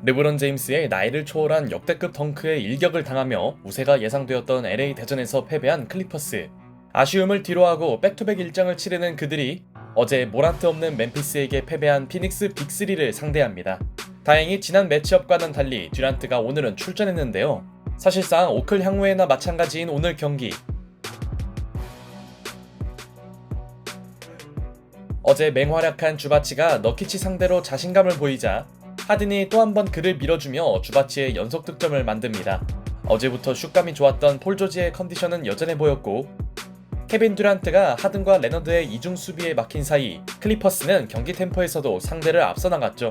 르브론 제임스의 나이를 초월한 역대급 덩크에 일격을 당하며 우세가 예상되었던 LA 대전에서 패배한 클리퍼스. 아쉬움을 뒤로하고 백투백 일정을 치르는 그들이 어제 모란트 없는 멤피스에게 패배한 피닉스 빅3를 상대합니다. 다행히 지난 매치업과는 달리 듀란트가 오늘은 출전했는데요. 사실상 오클 향후에나 마찬가지인 오늘 경기. 어제 맹활약한 주바치가 너키치 상대로 자신감을 보이자 하든이 또 한 번 그를 밀어주며 주바치의 연속 득점을 만듭니다. 어제부터 슛감이 좋았던 폴 조지의 컨디션은 여전해 보였고 케빈 듀란트가 하든과 레너드의 이중 수비에 막힌 사이 클리퍼스는 경기 템포에서도 상대를 앞서 나갔죠.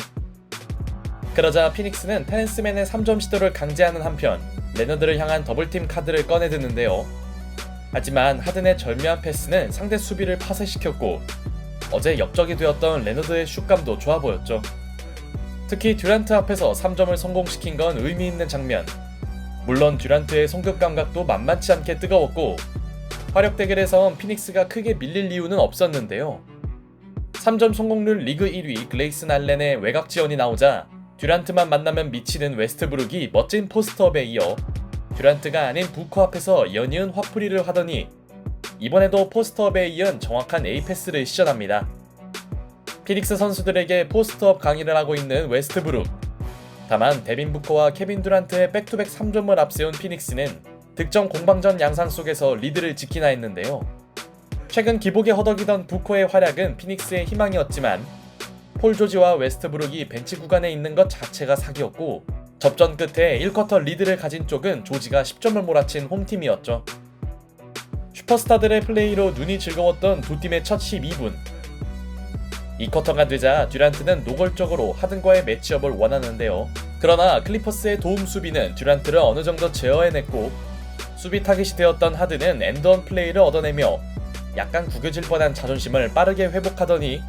그러자 피닉스는 테렌스맨의 3점 시도를 강제하는 한편 레너드를 향한 더블팀 카드를 꺼내드는데요. 하지만 하든의 절묘한 패스는 상대 수비를 파쇄시켰고 어제 역적이 되었던 레너드의 슛감도 좋아 보였죠. 특히 듀란트 앞에서 3점을 성공시킨 건 의미 있는 장면. 물론 듀란트의 송급 감각도 만만치 않게 뜨거웠고 화력 대결에선 피닉스가 크게 밀릴 이유는 없었는데요. 3점 성공률 리그 1위 글레이슨 알렌의 외곽 지원이 나오자 듀란트만 만나면 미치는 웨스트브룩이 멋진 포스트업에 이어 듀란트가 아닌 부커 앞에서 연이은 화풀이를 하더니 이번에도 포스트업에 이은 정확한 A패스를 시전합니다. 피닉스 선수들에게 포스트업 강의를 하고 있는 웨스트브룩. 다만 데빈 부커와 케빈 듀란트의 백투백 3점을 앞세운 피닉스는 득점 공방전 양상 속에서 리드를 지키나 했는데요. 최근 기복에 허덕이던 부커의 활약은 피닉스의 희망이었지만 폴 조지와 웨스트브룩이 벤치 구간에 있는 것 자체가 사기였고 접전 끝에 1쿼터 리드를 가진 쪽은 조지가 10점을 몰아친 홈팀이었죠. 슈퍼스타들의 플레이로 눈이 즐거웠던 두 팀의 첫 12분. 2쿼터가 되자 듀란트는 노골적으로 하든과의 매치업을 원하는데요. 그러나 클리퍼스의 도움 수비는 듀란트를 어느 정도 제어해냈고 수비 타깃이 되었던 하든은 엔드원 플레이를 얻어내며 약간 구겨질 뻔한 자존심을 빠르게 회복하더니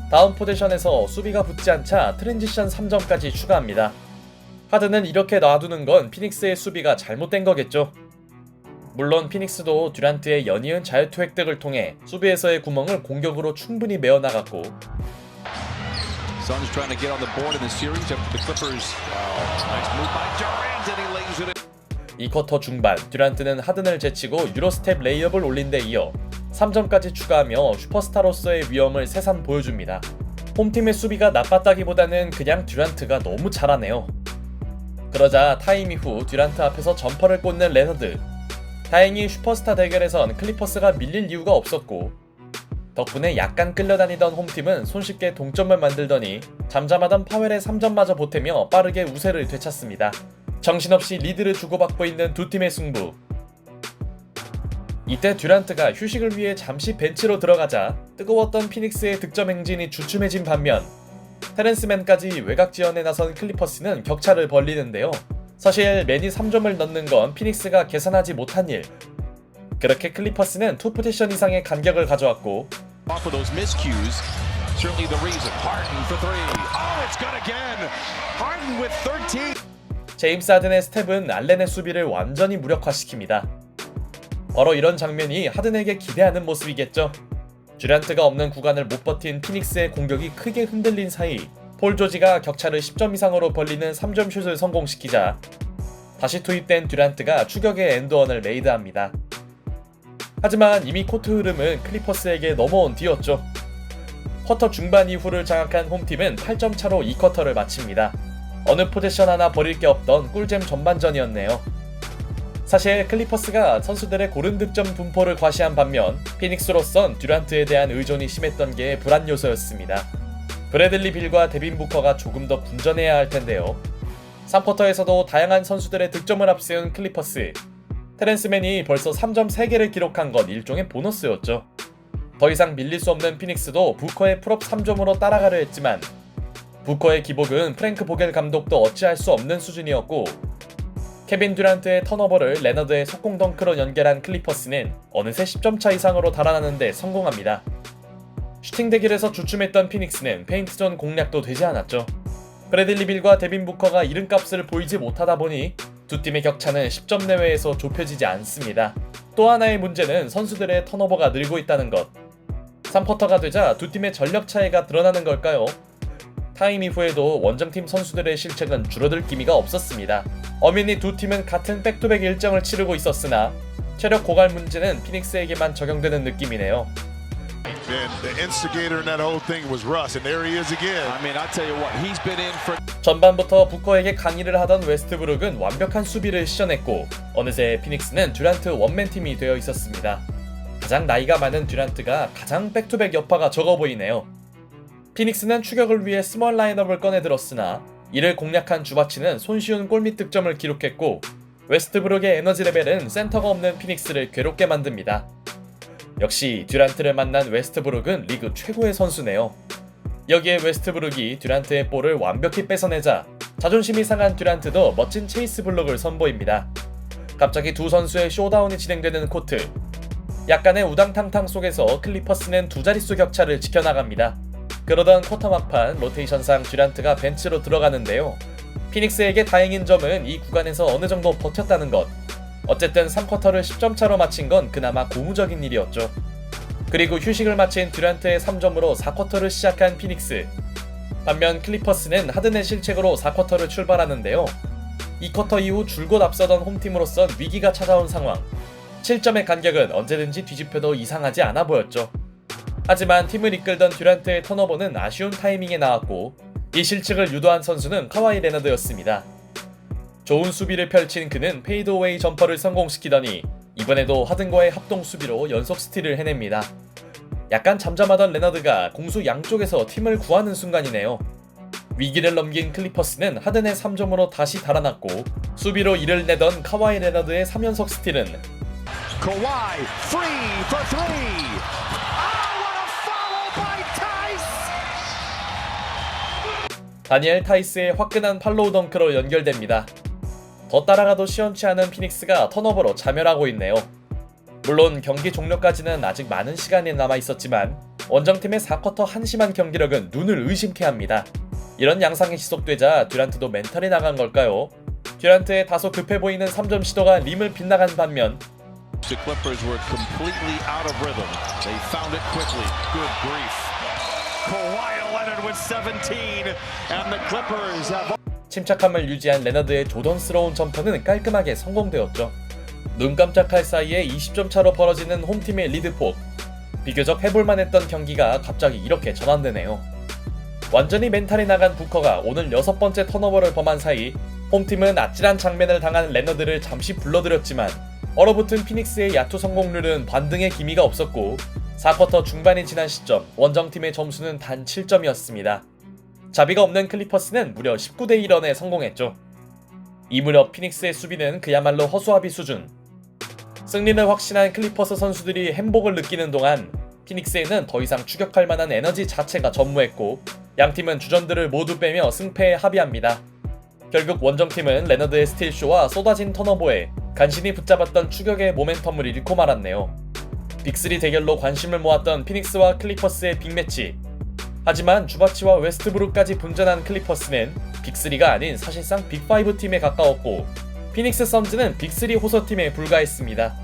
다음 포지션에서 수비가 붙지 않자 트랜지션 3점까지 추가합니다. 하든은 이렇게 놔두는 건 피닉스의 수비가 잘못된 거겠죠. 물론 피닉스도 듀란트의 연이은 자유투 획득을 통해 수비에서의 구멍을 공격으로 충분히 메워나갔고 이 쿼터 중반 듀란트는 하든을 제치고 유로스텝 레이업을 올린 데 이어 3점까지 추가하며 슈퍼스타로서의 위엄을 새삼 보여줍니다. 홈팀의 수비가 나빴다기보다는 그냥 듀란트가 너무 잘하네요. 그러자 타임 이후 듀란트 앞에서 점퍼를 꽂는 레너드. 다행히 슈퍼스타 대결에선 클리퍼스가 밀릴 이유가 없었고 덕분에 약간 끌려다니던 홈팀은 손쉽게 동점을 만들더니 잠잠하던 파웰의 3점마저 보태며 빠르게 우세를 되찾습니다. 정신없이 리드를 주고받고 있는 두 팀의 승부. 이때 듀란트가 휴식을 위해 잠시 벤치로 들어가자 뜨거웠던 피닉스의 득점 행진이 주춤해진 반면 테렌스맨까지 외곽 지원에 나선 클리퍼스는 격차를 벌리는데요. 사실 맨이 3점을 넣는 건 피닉스가 계산하지 못한 일. 그렇게 클리퍼스는 2포지션 이상의 간격을 가져왔고 제임스 하든의 스텝은 알렌의 수비를 완전히 무력화시킵니다. 바로 이런 장면이 하든에게 기대하는 모습이겠죠. 듀란트가 없는 구간을 못 버틴 피닉스의 공격이 크게 흔들린 사이 폴 조지가 격차를 10점 이상으로 벌리는 3점 슛을 성공시키자 다시 투입된 듀란트가 추격의 엔드원을 메이드합니다. 하지만 이미 코트 흐름은 클리퍼스에게 넘어온 뒤였죠. 쿼터 중반 이후를 장악한 홈팀은 8점 차로 2쿼터를 마칩니다. 어느 포지션 하나 버릴 게 없던 꿀잼 전반전이었네요. 사실 클리퍼스가 선수들의 고른 득점 분포를 과시한 반면 피닉스로선 듀란트에 대한 의존이 심했던 게 불안 요소였습니다. 브래들리 빌과 데빈 부커가 조금 더 분전해야 할 텐데요. 3쿼터에서도 다양한 선수들의 득점을 앞세운 클리퍼스. 테렌스맨이 벌써 3점 3개를 기록한 건 일종의 보너스였죠. 더 이상 밀릴 수 없는 피닉스도 부커의 풀업 3점으로 따라가려 했지만 부커의 기복은 프랭크 보겔 감독도 어찌할 수 없는 수준이었고 케빈 듀란트의 턴오버를 레너드의 속공 덩크로 연결한 클리퍼스는 어느새 10점 차 이상으로 달아나는데 성공합니다. 슈팅 대결에서 주춤했던 피닉스는 페인트존 공략도 되지 않았죠. 브래들리 빌과 데빈 부커가 이름값을 보이지 못하다 보니 두 팀의 격차는 10점 내외에서 좁혀지지 않습니다. 또 하나의 문제는 선수들의 턴오버가 늘고 있다는 것. 3쿼터가 되자 두 팀의 전력 차이가 드러나는 걸까요? 타임 이후에도 원정팀 선수들의 실책은 줄어들 기미가 없었습니다. 엄연히 두 팀은 같은 백투백 일정을 치르고 있었으나 체력 고갈 문제는 피닉스에게만 적용되는 느낌이네요. 전반부터 부커에게 강의를 하던 웨스트브룩은 완벽한 수비를 시전했고 어느새 피닉스는 듀란트 원맨팀이 되어 있었습니다. 가장 나이가 많은 듀란트가 가장 백투백 여파가 적어 보이네요. 피닉스는 추격을 위해 스몰 라인업을 꺼내들었으나 이를 공략한 주바치는 손쉬운 골밑 득점을 기록했고 웨스트브룩의 에너지 레벨은 센터가 없는 피닉스를 괴롭게 만듭니다. 역시 듀란트를 만난 웨스트브룩은 리그 최고의 선수네요. 여기에 웨스트브룩이 듀란트의 볼을 완벽히 뺏어내자 자존심이 상한 듀란트도 멋진 체이스 블록을 선보입니다. 갑자기 두 선수의 쇼다운이 진행되는 코트. 약간의 우당탕탕 속에서 클리퍼스는 두 자릿수 격차를 지켜나갑니다. 그러던 쿼터 막판 로테이션상 듀란트가 벤치로 들어가는데요. 피닉스에게 다행인 점은 이 구간에서 어느 정도 버텼다는 것. 어쨌든 3쿼터를 10점 차로 마친 건 그나마 고무적인 일이었죠. 그리고 휴식을 마친 듀란트의 3점으로 4쿼터를 시작한 피닉스. 반면 클리퍼스는 하든의 실책으로 4쿼터를 출발하는데요. 2쿼터 이후 줄곧 앞서던 홈팀으로선 위기가 찾아온 상황. 7점의 간격은 언제든지 뒤집혀도 이상하지 않아 보였죠. 하지만 팀을 이끌던 듀란트의 턴오버는 아쉬운 타이밍에 나왔고 이 실책을 유도한 선수는 카와이 레너드였습니다. 좋은 수비를 펼친 그는 페이드어웨이 점퍼를 성공시키더니 이번에도 하든과의 합동 수비로 연속 스틸을 해냅니다. 약간 잠잠하던 레너드가 공수 양쪽에서 팀을 구하는 순간이네요. 위기를 넘긴 클리퍼스는 하든의 3점으로 다시 달아났고 수비로 이를 내던 카와이 레너드의 3연속 스틸은 Kawhi free for three. Oh, what a follow by Tice! 다니엘 타이스의 화끈한 팔로우 덩크로 연결됩니다. 더 따라가도 시원치 않은 피닉스가 턴오버로 자멸하고 있네요. 물론 경기 종료까지는 아직 많은 시간이 남아 있었지만 원정팀의 4쿼터 한심한 경기력은 눈을 의심케 합니다. 이런 양상이 지속되자 듀란트도 멘탈이 나간 걸까요? 듀란트의 다소 급해 보이는 3점 시도가 림을 빗나간 반면 The Clippers were completely out of rhythm. They found it quickly. Good grief. Kawhi Leonard with 17 and the Clippers have 침착함을 유지한 레너드의 조던스러운 점퍼는 깔끔하게 성공되었죠. 눈 깜짝할 사이에 20점 차로 벌어지는 홈팀의 리드폭. 비교적 해볼만 했던 경기가 갑자기 이렇게 전환되네요. 완전히 멘탈이 나간 부커가 오늘 6번째 턴오버를 범한 사이 홈팀은 아찔한 장면을 당한 레너드를 잠시 불러들였지만 얼어붙은 피닉스의 야투 성공률은 반등의 기미가 없었고 4쿼터 중반이 지난 시점 원정팀의 점수는 단 7점이었습니다. 자비가 없는 클리퍼스는 무려 19대 1런에 성공했죠. 이 무렵 피닉스의 수비는 그야말로 허수아비 수준. 승리를 확신한 클리퍼스 선수들이 행복을 느끼는 동안 피닉스에는 더 이상 추격할 만한 에너지 자체가 전무했고 양팀은 주전들을 모두 빼며 승패에 합의합니다. 결국 원정팀은 레너드의 스틸쇼와 쏟아진 턴오버에 간신히 붙잡았던 추격의 모멘텀을 잃고 말았네요. 빅3 대결로 관심을 모았던 피닉스와 클리퍼스의 빅매치. 하지만 주바치와 웨스트브룩까지 분전한 클리퍼스는 빅3가 아닌 사실상 빅5 팀에 가까웠고 피닉스 선즈는 빅3 호서팀에 불과했습니다.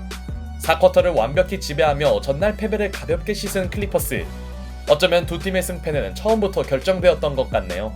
4쿼터를 완벽히 지배하며 전날 패배를 가볍게 씻은 클리퍼스. 어쩌면 두 팀의 승패는 처음부터 결정되었던 것 같네요.